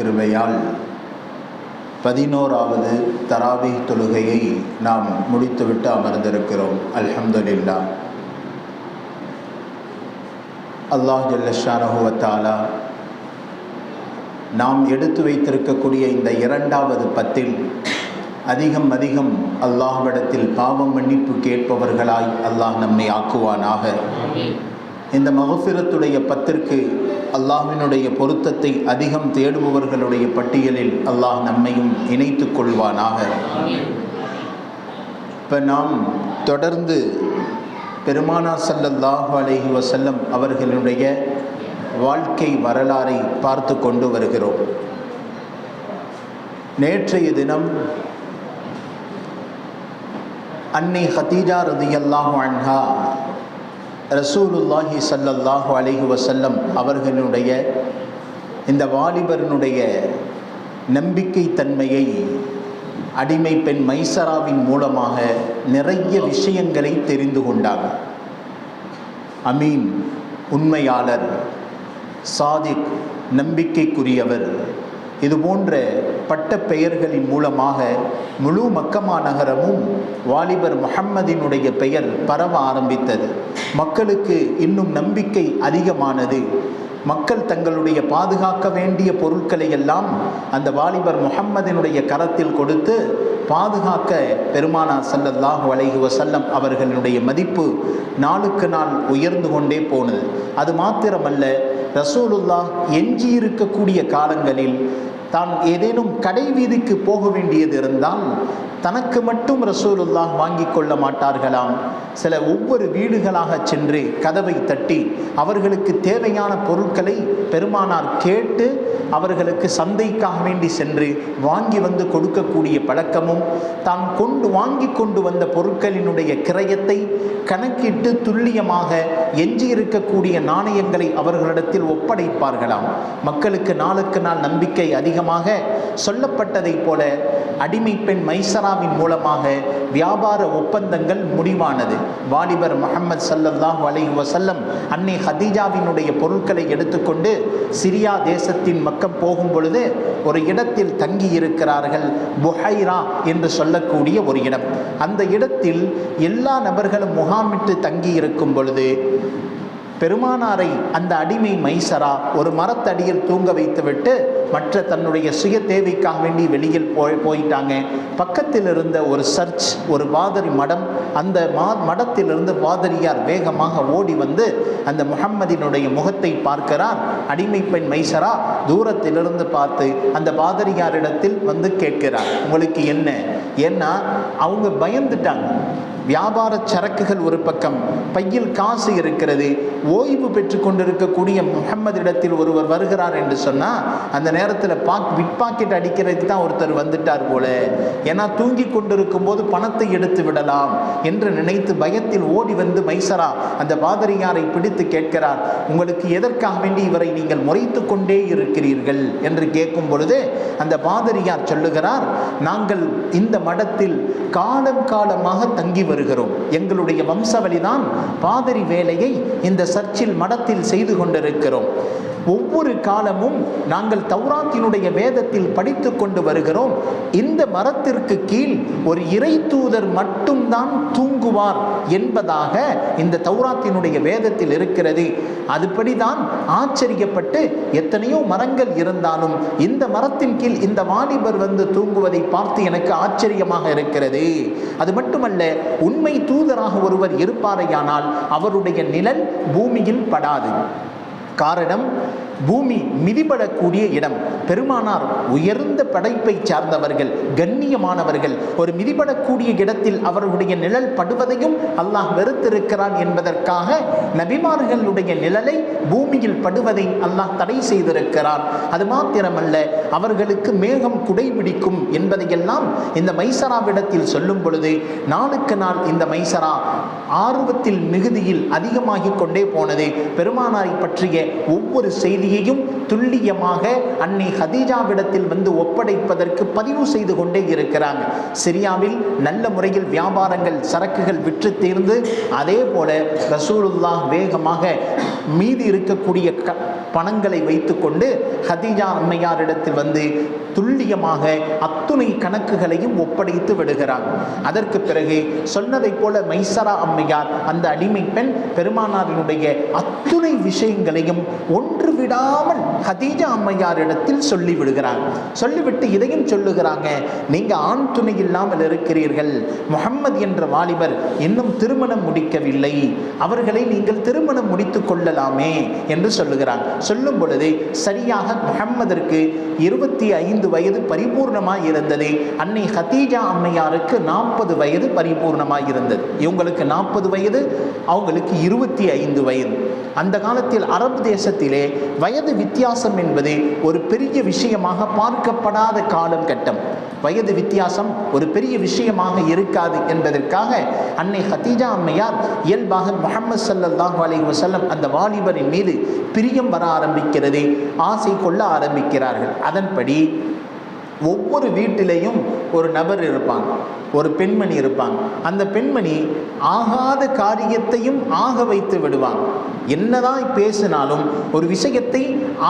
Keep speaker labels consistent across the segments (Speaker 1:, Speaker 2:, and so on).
Speaker 1: கிருபையால் 11வது தராவீஹ் தொழுகையை நாம் முடித்துவிட்டு அமர்ந்திருக்கிறோம். அல்ஹம்துலில்லாஹ். அல்லாஹ் ஜல்ல ஷானஹு வ தஆலா நாம் எடுத்து வைத்திருக்கக்கூடிய இந்த 2வது பத்தில் அதிகம் அல்லாஹ்விடத்தில் பாவம் மன்னிப்பு கேட்பவர்களாய் அல்லாஹ் நம்மை ஆக்குவானாக. இந்த மஃபிரத்துடைய பத்திற்கு அல்லாஹ்வினுடைய பொருத்தத்தை அதிகம் தேடுபவர்களுடைய பட்டியலில் அல்லாஹ் நம்மையும் இணைத்து கொள்வானாக. இப்போ நாம் தொடர்ந்து பெருமானார் ஸல்லல்லாஹு அலைஹி வஸல்லம் அவர்களுடைய வாழ்க்கை வரலாறை பார்த்து கொண்டு வருகிறோம். நேற்றைய தினம் அன்னை ஹதீஜா ரலியல்லாஹு அன்ஹா ரசூலுல்லாஹி ஸல்லல்லாஹு அலைஹி வஸல்லம் அவர்களுடைய இந்த வாலிபரனுடைய நம்பிக்கை தன்மையை அடிமை பெண் மைசராவின் மூலமாக நிறைய விஷயங்களை தெரிந்து கொண்டார். அமீன், உண்மையாளர், சாதிக், நம்பிக்கைக்குரியவர், இதுபோன்ற பட்ட பெயர்களின் மூலமாக முழு மக்கமா நகரமும் வாலிபர் முஹம்மதினுடைய பெயர் பரவ ஆரம்பித்தது. மக்களுக்கு இன்னும் நம்பிக்கை அதிகமானது. மக்கள் தங்களுடைய பாதுகாக்க வேண்டிய பொருட்களை எல்லாம் அந்த வாலிபர் முஹம்மதினுடைய கரத்தில் கொடுத்து பாதுகாக்க பெருமானார் ஸல்லல்லாஹு அலைஹி வஸல்லம் அவர்களுடைய மதிப்பு நாளுக்கு நாள் உயர்ந்து கொண்டே போனது. அது மாத்திரமல்ல, ரசூலுல்லாஹ் எஞ்சி இருக்கக்கூடிய காலங்களில் தான் ஏதேனும் கடை வீதிக்கு போக வேண்டியது இருந்தால் தனக்கு மட்டும் ரசூலுல்லாஹ் வாங்கி கொள்ள மாட்டார்களாம். ஒவ்வொரு வீடுகளாக சென்று கதவை தட்டி அவர்களுக்கு தேவையான பொருட்களை பெருமானார் கேட்டு அவர்களுக்கு சந்தைக்காக வேண்டி சென்று வாங்கி வந்து கொடுக்கக்கூடிய பழக்கமும், தான் வாங்கி கொண்டு வந்த பொருட்களினுடைய கிரயத்தை கணக்கிட்டு துல்லியமாக எஞ்சி இருக்கக்கூடிய நாணயங்களை அவர்களிடத்தில் ஒப்படைப்பார்களாம். மக்களுக்கு நாளுக்கு நாள் நம்பிக்கை அதிகமாக சொல்லப்பட்டதை போல அடிமை பெண் மைசராவின் மூலமாக வியாபார ஒப்பந்தங்கள் முடிவானது. வாலிபர் முஹம்மது ஸல்லல்லாஹு அலைஹி வஸல்லம் அன்னை ஹதீஜாவினுடைய பொருட்களை எடுத்துக்கொண்டு சிரியா தேசத்தின் பக்கம் போகும் பொழுது ஒரு இடத்தில் தங்கி இருக்கிறார்கள். புஹைரா என்று சொல்லக்கூடிய ஒரு இடம். அந்த இடத்தில் எல்லா நபர்களும் முகாமிட்டு தங்கி இருக்கும் பொழுது பெருமானாரை அந்த அடிமை மைசரா ஒரு மரத்தடியில் தூங்க வைத்துவிட்டு மற்ற தன்னுடைய சுய தேவைக்காக வேண்டி வெளியில் போயிட்டாங்க. பக்கத்தில் இருந்த ஒரு சர்ச், ஒரு பாதிரி மடம், அந்த மடத்திலிருந்து பாதிரியார் வேகமாக ஓடி வந்து அந்த முஹம்மதினுடைய முகத்தை பார்க்கிறார். அடிமை பெண் மைசரா தூரத்திலிருந்து பார்த்து அந்த பாதிரியாரிடத்தில் வந்து கேட்கிறார், உங்களுக்கு என்ன? ஏன்னா அவங்க பயந்துட்டாங்க. வியாபார சரக்குகள் ஒரு பக்கம், பையில் காசு இருக்கிறது. ஓய்வு பெற்று கொண்டிருக்கக்கூடிய முஹம்மதிடத்தில் ஒருவர் வருகிறார் என்று சொன்னால் அந்த நேரத்தில் பிட்பாக்கெட் அடிக்கிறதுக்கு தான் ஒருத்தர் வந்துட்டார் போல. ஏன்னா தூங்கி கொண்டிருக்கும் போது பணத்தை எடுத்து விடலாம் என்று நினைத்து பயத்தில் ஓடி வந்து மைசரா அந்த பாதிரியாரை பிடித்து கேட்கிறார், உங்களுக்கு எதற்காக வேண்டி இவரை நீங்கள் முறைத்து கொண்டே இருக்கிறீர்கள் என்று கேட்கும் பொழுது அந்த பாதிரியார் சொல்லுகிறார், நாங்கள் இந்த மடத்தில் காலமாக தங்கி வருகிறோம். எங்களுடைய வம்சவழிதான் பாதிரி வேலையை இந்த சர்ச்சில் மடத்தில் செய்து கொண்டிருக்கிறோம். ஒவ்வொரு காலமும் நாங்கள் தௌராத்தினுடைய வேதத்தில் படித்து கொண்டு வருகிறோம். இந்த மரத்திற்கு கீழ் ஒரு இறை தூதர் மட்டும்தான் தூங்குவார் என்பதாக இந்த தௌராத்தினுடைய வேதத்தில் இருக்கிறது. அதுபடிதான் ஆச்சரியப்பட்டு எத்தனையோ மரங்கள் இருந்தாலும் இந்த மரத்தின் கீழ் இந்த வாலிபர் வந்து தூங்குவதை பார்த்து எனக்கு ஆச்சரியமாக இருக்கிறது. அது மட்டுமல்ல, உண்மை தூதராக ஒருவர் இருப்பாரையானால் அவருடைய நிழல் பூமியில் படாது. காரணம், பூமி மிதிபடக்கூடிய இடம். பெருமானார் உயர்ந்த படைப்பை சார்ந்தவர்கள், கண்ணியமானவர்கள். ஒரு மிதிபடக்கூடிய இடத்தில் அவர்களுடைய நிழல் படுவதையும் அல்லாஹ் வெறுத்திருக்கிறான் என்பதற்காக நபிமார்களுடைய நிழலை பூமியில் படுவதை அல்லாஹ் தடை செய்திருக்கிறான். அது மாத்திரமல்ல, அவர்களுக்கு மேகம் குடைபிடிக்கும் என்பதையெல்லாம் இந்த மைசராவிடத்தில் சொல்லும் பொழுது நாளுக்கு நாள் இந்த மைசரா ஆர்வத்தில் மிகுதியில் அதிகமாகிக் கொண்டே போனது. பெருமானாரை பற்றிய ஒவ்வொரு செய்தி செய்தியையும் துல்லியமாக அன்னை ஹதீஜாவிடத்தில் வந்து ஒப்படைப்பதற்கு பதிவு செய்து கொண்டே இருக்கிறாங்க. சிரியாவில் நல்ல முறையில் வியாபாரங்கள் சரக்குகள் விற்று தீர்ந்து, அதே போல ரசூலுல்லாஹ் வேகமாக மீதி இருக்கக்கூடிய பணங்களை வைத்துக்கொண்டு ஹதீஜா அம்மையாரிடத்தில் வந்து துல்லியமாக அத்துணை கணக்குகளையும் ஒப்படைத்து விடுகிறாங்க. அதற்கு பிறகு சொன்னதை போல மைசரா அம்மையார் அந்த அடிமை பெண் பெருமானாரினுடைய அத்துணை விஷயங்களையும் ஒன்று விடாமல் ஹதீஜா அம்மையாரிடத்தில் சொல்லி விடுகிறாங்க. சொல்லிவிட்டு இதையும் சொல்லுகிறாங்க, நீங்க ஆண் துணை இல்லாமல் இருக்கிறீர்கள், முஹம்மது என்ற வாலிபர் இன்னும் திருமணம் முடிக்கவில்லை, அவர்களை நீங்கள் திருமணம் முடித்துக் கொள்ளலாமே என்று சொல்லுகிறாங்க. சொல்லும் பொழுது சரியாக முஹம்மதிற்கு 25 வயது பரிபூர்ணமாய் இருந்தது. அன்னை ஹதீஜா அம்மையாருக்கு 40 வயது பரிபூர்ணமாய் இருந்தது. இவங்களுக்கு 40 வயது, அவங்களுக்கு 25 வயது. அந்த காலத்தில் அரபு தேசத்திலே வயது வித்தியாசம் என்பது ஒரு பெரிய விஷயமாக பார்க்கப்படாத காலம் கட்டம். வயது வித்தியாசம் ஒரு பெரிய விஷயமாக இருக்காது என்பதற்காக அன்னை ஹதீஜா அம்மையார் இயல்பாக முஹம்மது ஸல்லல்லாஹு அலைஹி வஸல்லம் அந்த வாலிபரின் மீது பிரியம் வர ஆரம்பிக்கிறது, ஆசை கொள்ள ஆரம்பிக்கிறார்கள். அதன்படி ஒவ்வொரு வீட்டிலையும் ஒரு நபர் இருப்பாங்க, ஒரு பெண்மணி இருப்பாங்க. அந்த பெண்மணி ஆகாத காரியத்தையும் ஆக வைத்து விடுவாங்க. என்னதான் பேசினாலும் ஒரு விஷயத்தை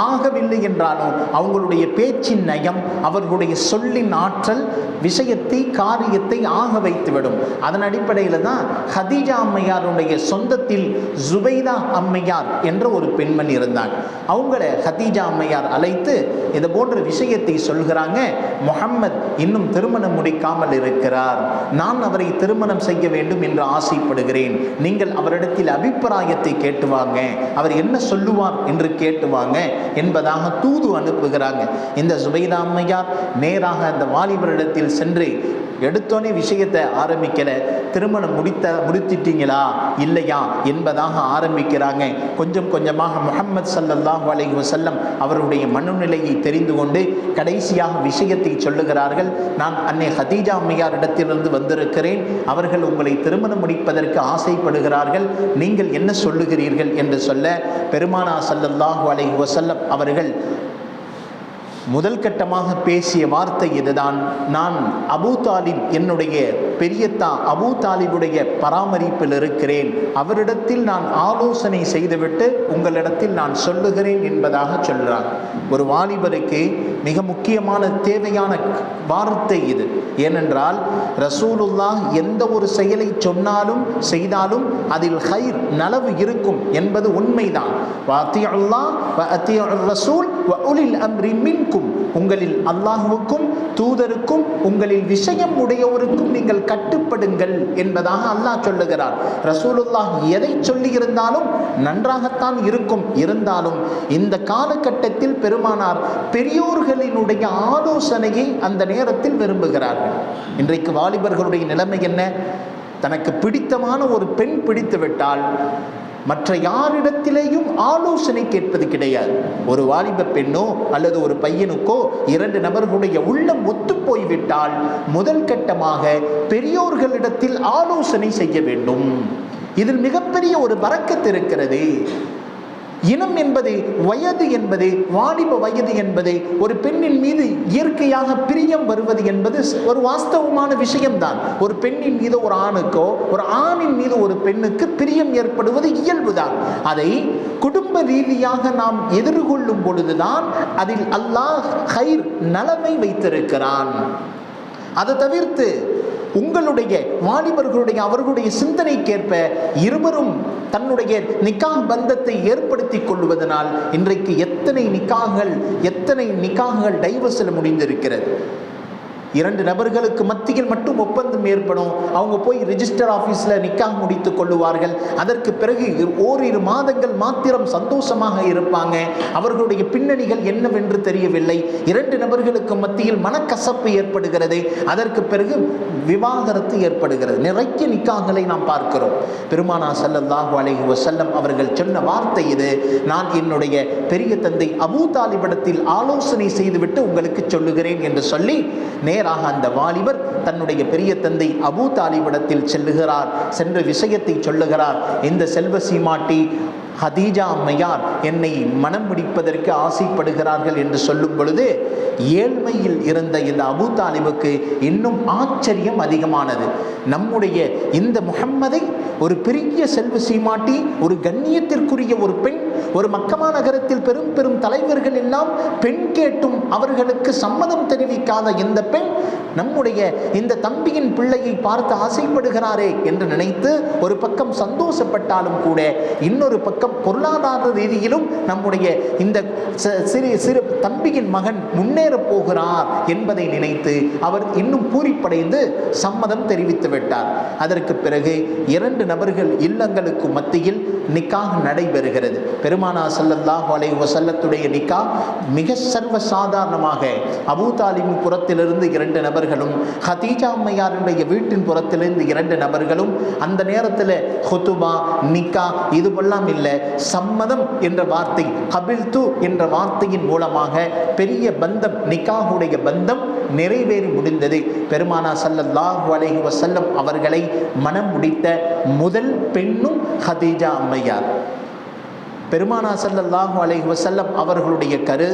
Speaker 1: ஆகவில்லை என்றாலும் அவங்களுடைய பேச்சின் நயம், அவர்களுடைய சொல்லின் ஆற்றல் விஷயத்தை காரியத்தை ஆக வைத்து விடும். அதன் அடிப்படையில் தான் ஹதீஜா அம்மையாருடைய சொந்தத்தில் ஜுபைதா அம்மையார் என்ற ஒரு பெண்மணி இருந்தாங்க. அவங்கள ஹதீஜா அம்மையார் அழைத்து இது போன்ற விஷயத்தை சொல்கிறாங்க, முஹம்மத் இன்னும் திருமணம் முடிக்காமல் இருக்கிறார், நான் அவரை திருமணம் செய்ய வேண்டும் என்று ஆசைப்படுகிறேன், நீங்கள் அவரிடத்தில் அபிப்பிராயத்தை கேட்டுவாங்க, அவர் என்ன சொல்லுவார் என்று கேட்டுவாங்க என்பதாக தூது அனுப்புகிறாங்க. இந்த ஜுபைதா அம்மையார் நேராக அந்த வாலிபரிடத்தில் சென்று எடுத்தோனே விஷயத்தை ஆரம்பிக்கல, திருமணம் முடித்திட்டீங்களா இல்லையா என்பதாக ஆரம்பிக்கிறாங்க. கொஞ்சம் கொஞ்சமாக முஹம்மது ஸல்லல்லாஹு அலைஹி வஸல்லம் அவருடைய மனநிலையை தெரிந்து கொண்டு கடைசியாக விஷயத்தை சொல்லுகிறார்கள். நான் அன்னை ஹதீஜா அம்மையார் இடத்திலிருந்து வந்திருக்கிறேன், அவர்கள் உங்களை திருமணம் முடிப்பதற்கு ஆசைப்படுகிறார்கள், நீங்கள் என்ன சொல்லுகிறீர்கள் என்று சொல்ல பெருமானார் ஸல்லல்லாஹு அலைஹி வஸல்லம் அவர்கள் முதல் கட்டமாக பேசிய வார்த்தை இதுதான், நான் அபூ தாலிப் என்னுடைய பெரியத்தா அபூ தாலிபுடைய பராமரிப்பில் இருக்கிறேன், அவரிடத்தில் நான் ஆலோசனை செய்துவிட்டு உங்களிடத்தில் நான் சொல்லுகிறேன் என்பதாக சொல்கிறார். ஒரு வாலிபருக்கு மிக முக்கியமான தேவையான வார்த்தை இது. ஏனென்றால் ரசூலுல்லாஹ் எந்த ஒரு செயலை சொன்னாலும் செய்தாலும் அதில் ஹைர் நலவு இருக்கும் என்பது உண்மைதான். வஅத்தியுல்லாஹ் வஅத்தியுர் ரசூல் வஉலில் அம்ரி மின்கும், உங்களில் அல்லாஹ்வுக்கும் தூதருக்கும் உங்களில் விஷயம் உடையவருக்கும் நீங்கள் கட்டுப்படுங்கள் என்பதாக அல்லாஹ் சொல்லுகிறார். ரசூலுல்லாஹ் எதை சொல்லி இருந்தாலும் நன்றாகத்தான் இருக்கும். இருந்தாலும் இந்த காலகட்டத்தில் பெருமானார் பெரியோர்களினுடைய ஆலோசனையை அந்த நேரத்தில் விரும்புகிறார்கள். இன்றைக்கு வாலிபர்களுடைய நிலைமை என்ன? தனக்கு பிடித்தமான ஒரு பெண் பிடித்து விட்டால் மற்ற யாரிடத்திலேயும் ஆலோசனை கேட்பது கிடையாது. ஒரு வாலிப பெண்ணோ அல்லது ஒரு பையனுக்கோ 2 நபர்களுடைய உள்ளம் ஒத்து போய்விட்டால் முதல் கட்டமாக பெரியோர்களிடத்தில் ஆலோசனை செய்ய வேண்டும். இதில் மிகப்பெரிய ஒரு பரக்கத் இருக்கிறது. இனம் என்பது, வயது என்பது, வாலிப வயது என்பது, ஒரு பெண்ணின் மீது இயற்கையாக பிரியம் வருவது என்பது ஒரு வாஸ்தவமான விஷயம்தான். ஒரு பெண்ணின் மீது ஒரு ஆணுக்கோ ஒரு ஆணின் மீது ஒரு பெண்ணுக்கு பிரியம் ஏற்படுவது இயல்புதான். அதை குடும்ப ரீதியாக நாம் எதிர்கொள்ளும் பொழுதுதான் அதில் அல்லாஹ் ஹைர் நலமை வைத்திருக்கிறான். அதை தவிர்த்து உங்களுடைய வாலிபர்களுடைய அவர்களுடைய சிந்தனைக்கேற்ப இருவரும் தன்னுடைய நிக்காஹ் பந்தத்தை ஏற்படுத்தி கொள்வதனால் இன்றைக்கு எத்தனை நிக்காஹ்கள் டைவர்ஸில் முடிந்திருக்கிறது. 2 நபர்களுக்கு மத்தியில் மட்டும் ஒப்பந்தம் ஏற்படும், அவங்க போய் ரிஜிஸ்டர் ஆஃபீஸில் நிக்காஹ் முடித்து கொள்ளுவார்கள். அதற்கு பிறகு ஓரிரு மாதங்கள் மாத்திரம் சந்தோஷமாக இருப்பாங்க. அவர்களுடைய பின்னணிகள் என்னவென்று தெரியவில்லை. 2 நபர்களுக்கு மத்தியில் மனக்கசப்பு ஏற்படுகிறது. அதற்கு பிறகு விவாகரத்து ஏற்படுகிறது. நிறைய நிக்காஹ்களை நாம் பார்க்கிறோம். பெருமானார் ஸல்லல்லாஹு அலைஹி வஸல்லம் அவர்கள் சொன்ன வார்த்தை இது, நான் என்னுடைய பெரிய தந்தை அபூ தாலிபிடத்தில் ஆலோசனை செய்துவிட்டு உங்களுக்கு சொல்லுகிறேன் என்று சொல்லி நேராக அந்த வாலிபர் தன்னுடைய பெரிய தந்தை அபூ தாலிபிடத்தில் செல்லுகிறார். சென்ற விஷயத்தை சொல்லுகிறார். இந்த செல்வ சீமாட்டி ஹதீஜா அம்மையார் என்னை மனம் முடிப்பதற்கு ஆசைப்படுகிறார்கள் என்று சொல்லும் பொழுது ஏழ்மையில் இருந்த இந்த அபூ தாலிபுக்கு இன்னும் ஆச்சரியம் அதிகமானது. நம்முடைய இந்த முஹம்மதை ஒரு பெரிய செல்வ சீமாட்டி, ஒரு கண்ணியத்திற்குரிய ஒரு பெண், ஒரு மக்கமா நகரத்தில் பெரும் பெரும் தலைவர்கள் எல்லாம் பெண் கேட்டும் அவர்களுக்கு சம்மதம் தெரிவிக்காத இந்த பெண் நம்முடைய இந்த தம்பியின் பிள்ளையை பார்த்து ஆசைப்படுகிறாரே என்று நினைத்து ஒரு பக்கம் சந்தோஷப்பட்டாலும் கூட இன்னொரு பக்கம் பொருளாதார ரீதியிலும் நம்முடைய இந்த சிறு தம்பியின் மகன் முன்னேறப் போகிறார் என்பதை நினைத்து அவர் இன்னும் பூரிப்படைந்து சம்மதம் தெரிவித்து விட்டார். அதற்கு பிறகு 2 நபர்கள் இல்லங்களுக்கு மத்தியில் நிக்காஹ் நடைபெறுகிறது. பெருமானா ஸல்லல்லாஹு அலைஹி வஸல்லத்துடைய நிக்காஹ் மிக சர்வ சாதாரணமாக அபூ தாலிப் புறத்திலிருந்து 2 நபர்களும், ஹதீஜா அம்மையாருடைய வீட்டின் புறத்திலிருந்து 2 நபர்களும், அந்த நேரத்தில் ஹுதுபா நிக்கா இதுவெல்லாம் இல்லை, சம்மதம் என்ற வார்த்தை, கபில்து என்ற வார்த்தையின் மூலமாக பெரிய பந்தம், நிக்காஹுடைய பந்தம் நிறைவேறி முடிந்தது. பெருமானா ஸல்லல்லாஹு அலைஹி வஸல்லம் அவர்களை மனம் முடித்த முதல் பெண்ணும் ஹதீஜா அம்மையார். பெருமானா ஸல்லல்லாஹு அலைஹி வஸல்லம் அவர்களுடைய கரு,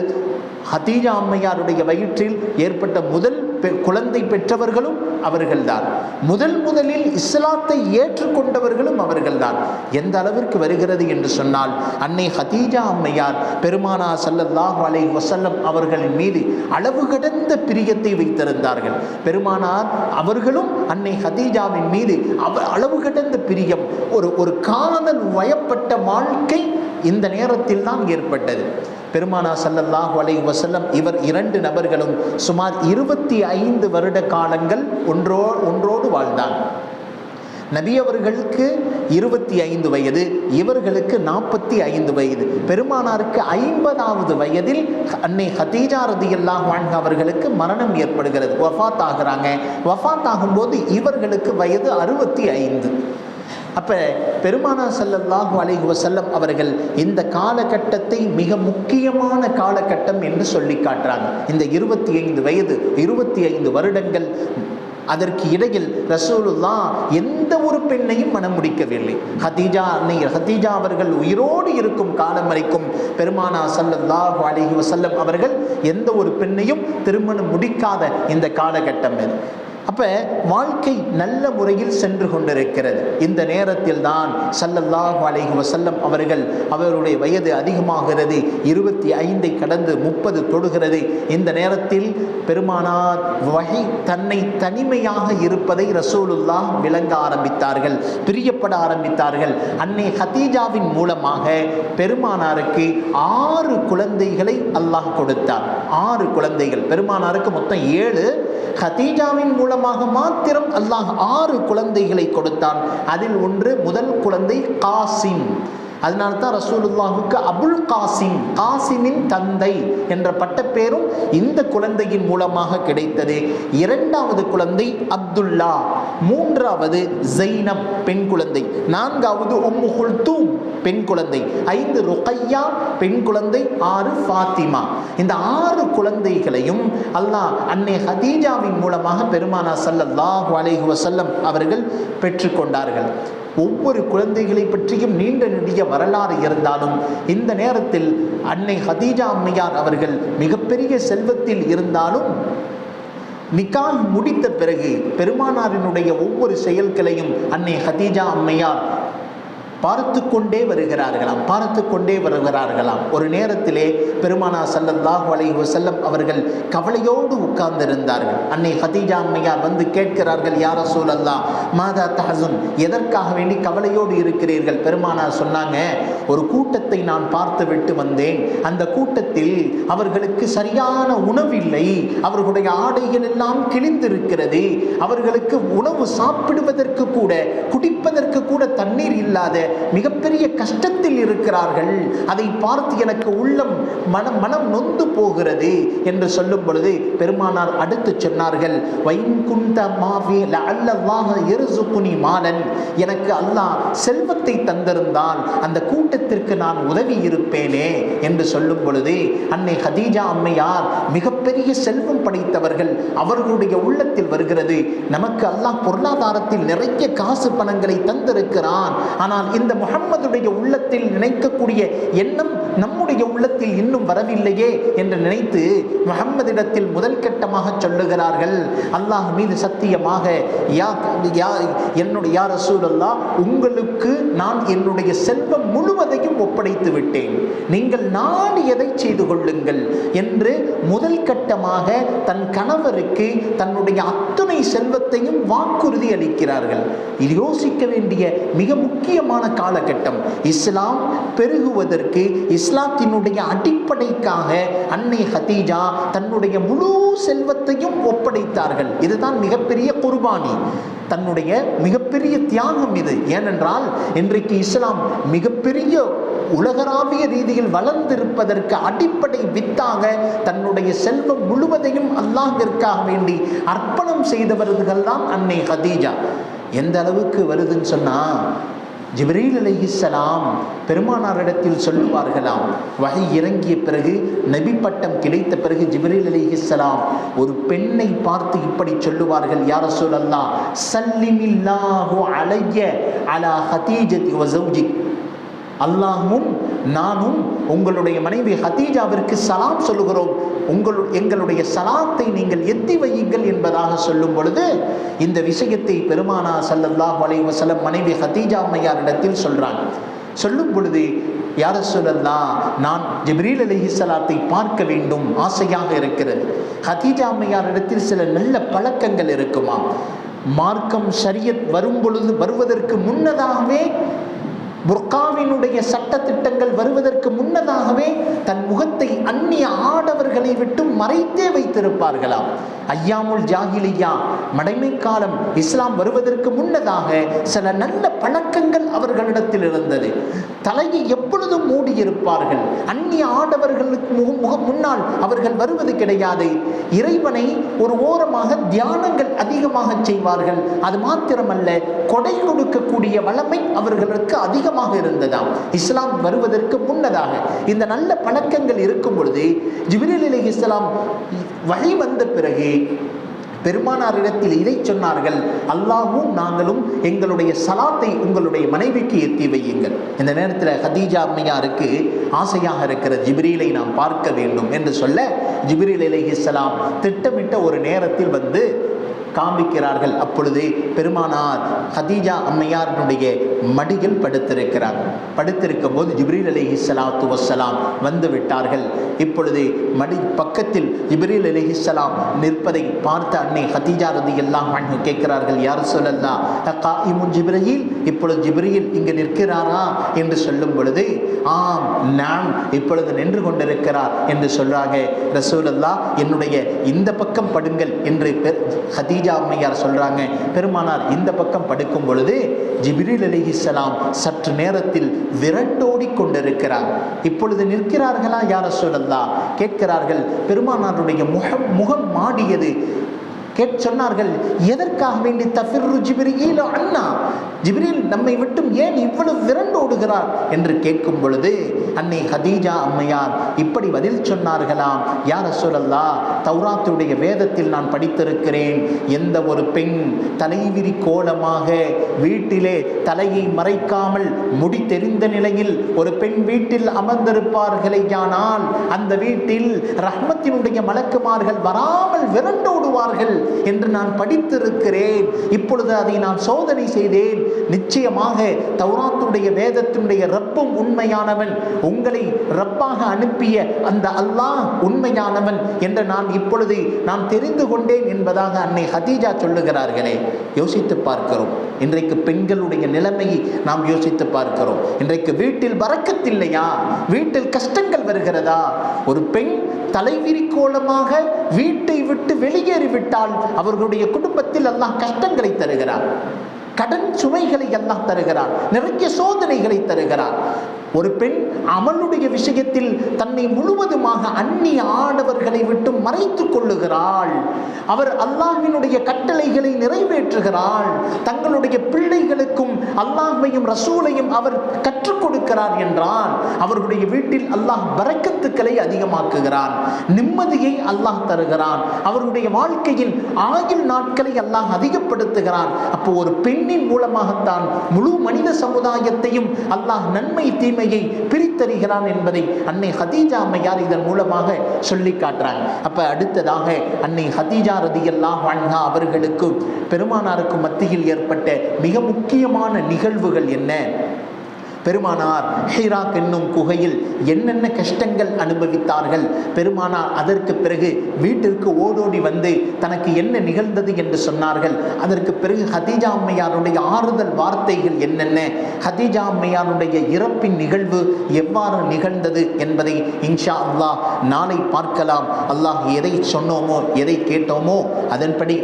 Speaker 1: ஹதீஜா அம்மையாருடைய வயிற்றில் ஏற்பட்ட முதல் குழந்தை பெற்றவர்களும் அவர்கள்தான். முதலில் இஸ்லாத்தை ஏற்றுக்கொண்டவர்களும் அவர்கள்தான். எந்த அளவிற்கு வருகிறது என்று சொன்னால், அன்னை ஹதீஜா அம்மையார் பெருமானா ஸல்லல்லாஹு அலைஹி வஸல்லம் அவர்களின் மீது அளவு கடந்த பிரியத்தை வைத்திருந்தார்கள். பெருமானார் அவர்களும் அன்னை ஹதீஜாவின் மீது அளவு கடந்த பிரியம், ஒரு காதல் வயப்பட்ட வாழ்க்கை இந்த நேரத்தில் தான் ஏற்பட்டது. பெருமானா ஸல்லல்லாஹு அலைஹி வஸல்லம் இவர் 2 நபர்களும் சுமார் 25 வருட காலங்கள் ஒன்றோடு வாழ்ந்தார். நபி அவர்களுக்கு 25 வயது, இவர்களுக்கு 45 வயது. பெருமானாருக்கு 50வது வயதில் அன்னை ஹதீஜா ரலியல்லாஹு அன்ஹா அவர்களுக்கு மரணம் ஏற்படுகிறது, வஃபாத் ஆகிறாங்க. வஃபாத் ஆகும்போது இவர்களுக்கு வயது 65. அப்போ பெருமானா ஸல்லல்லாஹு அலைஹி வஸல்லம் அவர்கள் இந்த காலகட்டத்தை மிக முக்கியமான காலகட்டம் என்று சொல்லி காட்டுறாங்க. இந்த 25 வயது, 25 வருடங்கள், அதற்கு இடையில் ரசூலுல்லாஹ் எந்த ஒரு பெண்ணையும் மனம் முடிக்கவில்லை. ஹதீஜா அவர்கள் உயிரோடு இருக்கும் காலம் வரைக்கும் பெருமானா ஸல்லல்லாஹு அலைஹி வஸல்லம் அவர்கள் எந்த ஒரு பெண்ணையும் திருமணம் முடிக்காத இந்த காலகட்டம் இது. அப்போ வாழ்க்கை நல்ல முறையில் சென்று கொண்டிருக்கிறது. இந்த நேரத்தில் தான் ஸல்லல்லாஹு அலைஹி வஸல்லம் அவருடைய வயது அதிகமாகிறது, 25 கடந்து 30 தொடுகிறது. இந்த நேரத்தில் பெருமானார் வஹி தன்னை தனிமையாக இருப்பதை ரசூலுல்லாஹ் விளங்க ஆரம்பித்தார்கள், பிரியப்பட ஆரம்பித்தார்கள். அன்னை ஹதீஜாவின் மூலமாக பெருமானாருக்கு 6 குழந்தைகளை அல்லாஹ் கொடுத்தார். 6 குழந்தைகள். பெருமானாருக்கு மொத்தம் 7, ஹதீஜாவின் மூலமாக மாத்திரம் அல்லாஹ் 6 குழந்தைகளை கொடுத்தான். அதில் ஒன்று முதல் குழந்தை காசிம். அதனால தான் ரசூலுல்லாஹுக்கு அபுல் காசிம், காசிமின் தந்தை என்ற பட்டப்பேரும் இந்த குழந்தையின் மூலமாக கிடைத்தது. 2வது குழந்தை அப்துல்லா, 3வது ஜைனப் பெண் குழந்தை, 4வது உம்மு குல்தூம் பெண் குழந்தை, 5 ருக்கையா பெண் குழந்தை, 6 ஃபாத்திமா. இந்த 6 குழந்தைகளையும் அல்லாஹ் அன்னை ஹதீஜாவின் மூலமாக பெருமானா ஸல்லல்லாஹு அலைஹி வஸல்லம் அவர்கள் பெற்றுக்கொண்டார்கள். ஒவ்வொரு குழந்தைகளை பற்றியும் நீண்ட நெடிய வரலாறு இருந்தாலும் இந்த நேரத்தில் அன்னை ஹதீஜா அம்மையார் அவர்கள் மிகப்பெரிய செல்வத்தில் இருந்தாலும் நிக்காஹ் முடித்த பிறகு பெருமானாரினுடைய ஒவ்வொரு செயல்களையும் அன்னை ஹதீஜா அம்மையார் பார்த்து கொண்டே வருகிறார்களாம். ஒரு நேரத்திலே பெருமானா ஸல்லல்லாஹு அலைஹி வஸல்லம் அவர்கள் கவலையோடு உட்கார்ந்திருந்தார்கள். அன்னை ஹதீஜா அம்மையார் வந்து கேட்கிறார்கள், யா ரசூலல்லாஹ் மாதா தஹஸுன், எதற்காக வேண்டி கவலையோடு இருக்கிறீர்கள்? பெருமானார் சொன்னாங்க, ஒரு கூட்டத்தை நான் பார்த்து விட்டு வந்தேன். அந்த கூட்டத்தில் அவர்களுக்கு சரியான உணவில்லை, அவர்களுடைய ஆடைகள் எல்லாம் கிழிந்திருக்கிறது, அவர்களுக்கு உணவு சாப்பிடுவதற்கு கூட, குடிப்பதற்கு கூட தண்ணீர் இல்லாத மிகப்பெரிய கஷ்டத்தில் இருக்கிறார்கள். அதை பார்த்து எனக்கு உள்ளம் மனம் நொந்து போகிறது என்று சொல்லும் பொழுது பெருமானார் அடுத்து சொன்னார்கள், எனக்கு அல்லாஹ் செல்வத்தை தந்திருந்தால் அந்த கூட்டத்திற்கு நான் உதவி இருப்பேனே என்று சொல்லும் பொழுது அன்னை ஹதீஜா அம்மையார் மிகப்பெரிய செல்வம் படைத்தவர்கள். அவர்களுடைய உள்ளத்தில் வருகிறது, நமக்கு அல்லாஹ் பொருளாதாரத்தில் நிறைய காசு பணங்களை தந்திருக்கிறான், ஆனால் இந்த முஹம்மதுடைய உள்ளத்தில் நினைக்கக்கூடிய எண்ணம் நம்முடைய உள்ளத்தில் இன்னும் வரவில்லையே என்று நினைத்து முஹம்மதிடத்தில் முதல் கட்டமாக சொல்லுகிறார்கள், அல்லாஹ் மீது சத்தியமாக யா ரசூலல்லாஹ், உங்களுக்கு நான் என்னுடைய செல்வம் முழுவதையும் ஒப்படைத்து விட்டேன், நீங்கள் நாடியதை செய்து கொள்ளுங்கள் என்று முதல் கட்டமாக தன் கணவருக்கு தன்னுடைய அத்துணை செல்வத்தையும் வாக்குறுதி அளிக்கிறார்கள். இது யோசிக்க வேண்டிய மிக முக்கியமான காலகட்டம். இஸ்லாம் பெருகுவதற்கு, இஸ்லாத்தினுடைய அடிப்படைக்காக அன்னை ஹதீஜா தன்னுடைய முழு செல்வத்தையும் ஒப்படைத்தார்கள். இதுதான் மிகப்பெரிய குர்பானி, தன்னுடைய மிகப்பெரிய தியாகம் இது. ஏனென்றால் இன்றைக்கு இஸ்லாம் மிகப்பெரிய உலகளாவிய ரீதியில் வளர்ந்திருப்பதற்கு அடிப்படை வித்தாக தன்னுடைய செல்வம் முழுவதையும் அல்லாஹ்விற்காக வேண்டி அர்ப்பணம் செய்தவர்கள் தான் அன்னை ஹதீஜா. எந்த அளவுக்கு வருதுன்னு சொன்னா, ஜிப்ரீல் அலைஹிஸ்ஸலாம் பெருமானாரிடத்தில் சொல்லுவார்களாம், வஹி இறங்கிய பிறகு, நபி பட்டம் கிடைத்த பிறகு ஜிப்ரீல் அலைஹிஸ்ஸலாம் ஒரு பெண்ணை பார்த்து இப்படி சொல்லுவார்கள், யா ரசூலல்லாஹ், சல்லிமில்லாஹு அலைய அலா ஹதீஜதி வ ஸௌஜிக், அல்லாஹ்வும் நானும் உங்களுடைய மனைவி ஹதீஜாவிற்கு சலாம் சொல்லுகிறோம், எங்களுடைய சலாத்தை நீங்கள் எத்தி வையுங்கள் என்பதாக சொல்லும் பொழுது, இந்த விஷயத்தை பெருமானா ஸல்லல்லாஹு அலைஹி வஸல்லம் மனைவி ஹதீஜா அம்மையாரிடத்தில் சொல்றாங்க. சொல்லும் பொழுது, யா ரசூலல்லாஹ், நான் ஜிப்ரீல் அலைஹிஸ்ஸலாத்தை பார்க்க வேண்டும், ஆசையாக இருக்கிறது. ஹதீஜா அம்மையாரிடத்தில் சில நல்ல பழக்கங்கள் இருக்குமா, மார்க்கம் ஷரியத் வருவதற்கு முன்னதாகவே, புர்காவினுடைய சட்டத்திட்டங்கள் வருவதற்கு முன்னதாகவே தன் முகத்தை அந்நிய ஆடவர்களை விட்டு மறைத்தே வைத்திருப்பார்களாம். ஐயாமுல் ஜாஹிலியா, மடைமை காலம், இஸ்லாம் வருவதற்கு முன்னதாக சில நல்ல பழக்கங்கள் அவர்களிடத்தில் இருந்தது. தலையை எப்பொழுதும் மூடியிருப்பார்கள். அந்நிய ஆடவர்களுக்கு முன்னால் அவர்கள் வருவது கிடையாது. இறைவனை ஒரு ஓரமாக தியானங்கள் அதிகமாக செய்வார்கள். அது மாத்திரமல்ல, கொடை கொடுக்கக்கூடிய வளமை அவர்களுக்கு அதிகமாக இருந்ததாம். இஸ்லாம் வருவதற்கு முன்னதாக இந்த நல்ல பழக்கங்கள் இருக்கும் பொழுது, ஜிப்ரீல் அலைஹிஸ்ஸலாம் வஹி வந்த பிறகு பெருமானாரிடத்தில் இதை சொன்னார்கள், அல்லாஹ்வும் நாங்களும் எங்களுடைய சலாத்தை உங்களுடைய மனைவிக்கு எத்தி வையுங்கள். இந்த நேரத்தில் ஹதீஜா அம்மையாருக்கு ஆசையாக இருக்கிற ஜிப்ரீலை நாம் பார்க்க வேண்டும் என்று சொல்ல, ஜிப்ரீல் அலைஹிஸ்ஸலாம் திட்டமிட்ட ஒரு நேரத்தில் வந்து காண்பிக்கிறார்கள். அப்பொழுது பெருமானார் ஹதீஜா அம்மையாரினுடைய மடியில் படுத்திருக்கிறார். படுத்திருக்கும் போது ஜிப்ரீல் அலைஹிஸ்ஸலாத்து வஸ்ஸலாம் வந்து விட்டார்கள். இப்பொழுது மடி பக்கத்தில் ஜிப்ரீல் அலைஹிஸ்ஸலாம் நிற்பதை பார்த்த அன்னை ஹதீஜா ரலியல்லாஹு அன்ஹா கேட்கிறார்கள், யா ரசூலல்லாஹ், காயிமுன் ஜிப்ரீல், இப்பொழுது ஜிப்ரீல் இங்கு நிற்கிறாரா என்று சொல்லும் பொழுது, ஆம், நான் இப்பொழுது நின்று கொண்டிருக்கிறார் என்று சொல்றாங்க. ரசூலல்லாஹ், என்னுடைய இந்த பக்கம் படுங்கள் என்று ஹதீஜா அம்மையார் சொல்றாங்க. பெருமானார் இந்த பக்கம் படுக்கும் பொழுது ஜிப்ரீல் அலைஹிஸ்ஸலாம் சற்று நேரத்தில் விரண்டோடி கொண்டிருக்கிறார். இப்பொழுது நிற்கிறார்களா யா ரசூலல்லாஹ் கேட்கிறார்கள். பெருமானாருடைய முகம் மாடியது. சொன்னார்கள், எதற்காக வேண்டி தஃபிர்ரு ஜிப்ரீல் அண்ணா, ஜிப்ரீல் நம்மை விட்டும் ஏன் இவ்வளவு விரண்டோடுகிறார் என்று கேட்கும் பொழுது அன்னை ஹதீஜா அம்மையார் இப்படி பதில் சொன்னார்களாம், யா ரசூலல்லாஹ், தௌராத்துடைய வேதத்தில் நான் படித்திருக்கிறேன், எந்த ஒரு பெண் தலைவிரி கோலமாக வீட்டிலே தலையை மறைக்காமல் முடி தெரிந்த நிலையில் ஒரு பெண் வீட்டில் அமர்ந்திருப்பார்களேயானால் அந்த வீட்டில் ரஹ்மத்தினுடைய மலக்குமார்கள் வராமல் விரண்டோடுவார்கள் என்று நான் படித்திருக்கிறேன். இப்பொழுது அதை நான் சோதனை செய்தேன். நிச்சயமாக தௌராத்துடைய வேதத்தினுடைய ரப்பும் உண்மையானவன், உங்களை ரப்பாக அனுப்பிய அந்த அல்லாஹ் உண்மையானவன் என்று நான் இப்பொழுது நான் தெரிந்து கொண்டேன் என்பதாக அன்னை ஹதீஜா சொல்லுகிறார்களே. யோசித்து பார்க்கிறோம், இன்றைக்கு பெண்களுடைய நிலைமையை நாம் யோசித்து பார்க்கிறோம். இன்றைக்கு வீட்டில் பரக்கத்தில்லையா? வீட்டில் கஷ்டங்கள் வருகிறதா? ஒரு பெண் தலைவிரி கோலமாக வீட்டை விட்டு வெளியேறிவிட்டால் அவர்களுடைய குடும்பத்தில் அல்லாஹ் கஷ்டங்களை தருகிறார், கடன் சுமைகளை அல்லாஹ் தருகிறார், நிறைய சோதனைகளை தருகிறார். ஒரு பெண் அவளுடைய விஷயத்தில் தன்னை முழுவதுமாக அந்நிய ஆடவர்களை விட்டு மறைத்து கொள்ளுகிறாள். அவர் அல்லாஹ்வினுடைய கட்டளைகளை நிறைவேற்றுகிறாள். தங்களுடைய பிள்ளைகளுக்கும் அல்லாஹ்வையும் ரசூலையும் அவர் கற்றுக் கொடுக்கிறார் என்றால் அவர்களுடைய வீட்டில் அல்லாஹ் பரக்கத்துக்களை அதிகமாக்குகிறான், நிம்மதியை அல்லாஹ் தருகிறான், அவருடைய வாழ்க்கையில் ஆயுள் நாட்களை அல்லாஹ் அதிகப்படுத்துகிறான். அப்போ ஒரு பெண்ணின் மூலமாகத்தான் முழு மனித சமுதாயத்தையும் அல்லாஹ் நன்மை தீமையை பிரித்தறிகிறான் என்பதை அன்னை ஹதீஜா அம்மையார் இதன் மூலமாக சொல்லி காட்டுறாங்க. அப்ப அடுத்ததாக அன்னை ஹதீஜா ரலியல்லாஹு அன்ஹா அவர்களுக்கு பெருமானாருக்கு மத்தியில் ஏற்பட்ட மிக முக்கியமான நிகழ்வுகள் என்ன? பெருமானார் ஹிராக் என்னும் குகையில் என்னென்ன கஷ்டங்கள் அனுபவித்தார்கள், பெருமானார் அதற்கு பிறகு வீட்டிற்கு ஓடோடி வந்து தனக்கு என்ன நிகழ்ந்தது என்று சொன்னார்கள். அதற்கு பிறகு ஹதீஜா அம்மையாருடைய ஆறுதல் வார்த்தைகள் என்னென்ன, ஹதீஜா அம்மையாருடைய இறப்பின் நிகழ்வு எவ்வாறு நிகழ்ந்தது என்பதை இன்ஷா அல்லாஹ் நாளை பார்க்கலாம். அல்லாஹ் எதை சொன்னோமோ எதை கேட்டோமோ அதன்படி